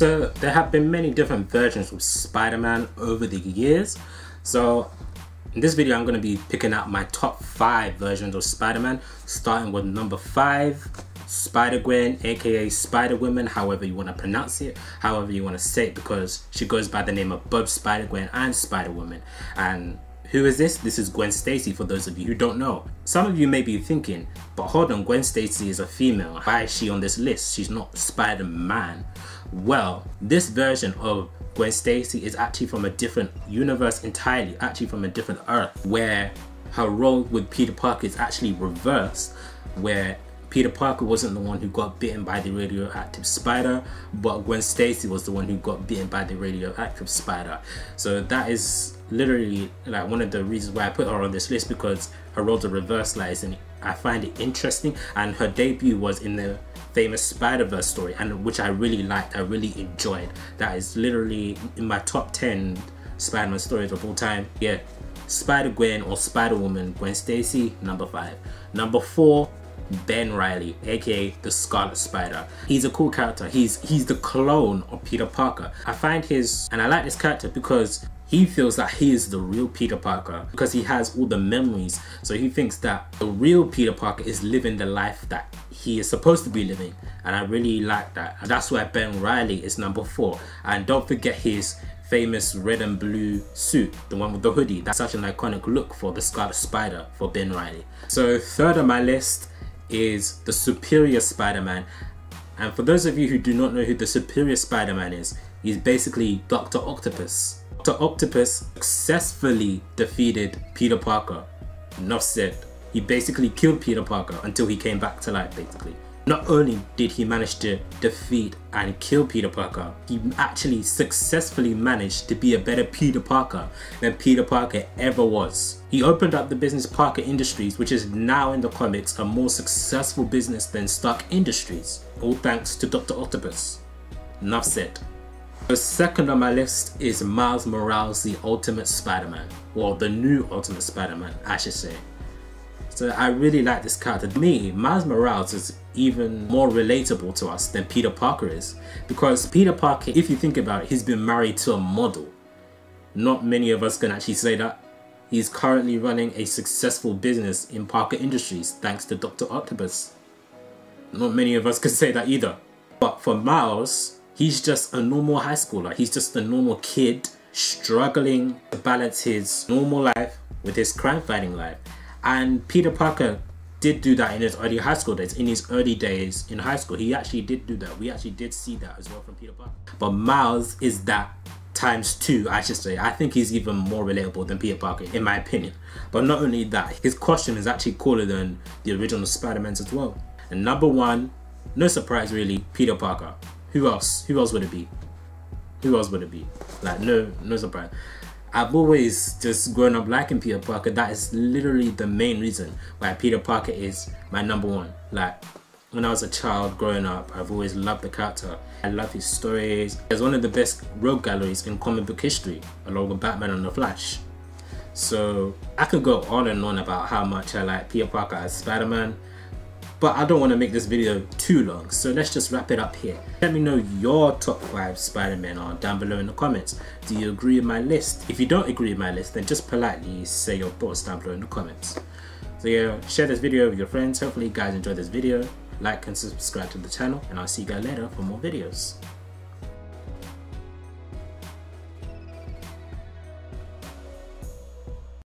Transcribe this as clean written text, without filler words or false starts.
So there have been many different versions of Spider-Man over the years. So in this video I'm going to be picking out my top 5 versions of Spider-Man, starting with number 5, Spider-Gwen, aka Spider-Woman, however you want to pronounce it, however you want to say it, because she goes by the name of both Spider-Gwen and Spider-Woman. And who is this? This is Gwen Stacy, for those of you who don't know. Some of you may be thinking, but hold on, Gwen Stacy is a female. Why is she on this list? She's not Spider-Man. Well, this version of Gwen Stacy is actually from a different universe entirely, actually from a different Earth, where her role with Peter Parker is actually reversed, where Peter Parker wasn't the one who got bitten by the radioactive spider, but Gwen Stacy was the one who got bitten by the radioactive spider. So that is literally like one of the reasons why I put her on this list, because her roles are reversed, and I find it interesting. And her debut was in the famous Spider-Verse story, and which I really liked, I really enjoyed. That is literally in my top 10 Spider-Man stories of all time. Yeah, Spider-Gwen or Spider-Woman, Gwen Stacy, number 5. Number 4, Ben Reilly, aka the Scarlet Spider. He's a cool character. He's the clone of Peter Parker. I like this character because he feels that he is the real Peter Parker, because he has all the memories. So he thinks that the real Peter Parker is living the life that he is supposed to be living, and I really like that. And that's why Ben Reilly is number 4. And don't forget his famous red and blue suit, the one with the hoodie. That's such an iconic look for the Scarlet Spider for Ben Reilly. So third on my list is the Superior Spider-Man. And for those of you who do not know who the Superior Spider-Man is, he's basically Dr. Octopus. Dr. Octopus successfully defeated Peter Parker. Enough said. He basically killed Peter Parker until he came back to life, basically. Not only did he manage to defeat and kill Peter Parker, he actually successfully managed to be a better Peter Parker than Peter Parker ever was. He opened up the business Parker Industries, which is now in the comics a more successful business than Stark Industries, all thanks to Dr. Octopus. Enough said. The second on my list is Miles Morales, the Ultimate Spider-Man, or the new Ultimate Spider-Man, I should say. So I really like this character. To me, Miles Morales is even more relatable to us than Peter Parker is, because Peter Parker, if you think about it, he's been married to a model. Not many of us can actually say that. He's currently running a successful business in Parker Industries thanks to Dr. Octopus. Not many of us can say that either. But for Miles, he's just a normal high schooler. He's just a normal kid struggling to balance his normal life with his crime fighting life. And Peter Parker did do that in his early high school days. In his early days in high school, he actually did do that. We actually did see that as well from Peter Parker. But Miles is that ×2, I should say. I think he's even more relatable than Peter Parker, in my opinion. But not only that, his costume is actually cooler than the original Spider-Man's as well. And number 1, no surprise really, Peter Parker. Who else? Who else would it be? Who else would it be? Like, no surprise. I've always just grown up liking Peter Parker. That is literally the main reason why Peter Parker is my number 1. Like, when I was a child growing up, I've always loved the character. I love his stories. There's one of the best rogue galleries in comic book history, along with Batman and the Flash. So I could go on and on about how much I like Peter Parker as Spider-Man, but I don't want to make this video too long, so let's just wrap it up here. Let me know your top 5 Spider-Man are down below in the comments. Do you agree with my list? If you don't agree with my list, then just politely say your thoughts down below in the comments. So yeah, share this video with your friends. Hopefully you guys enjoyed this video. Like and subscribe to the channel, and I'll see you guys later for more videos.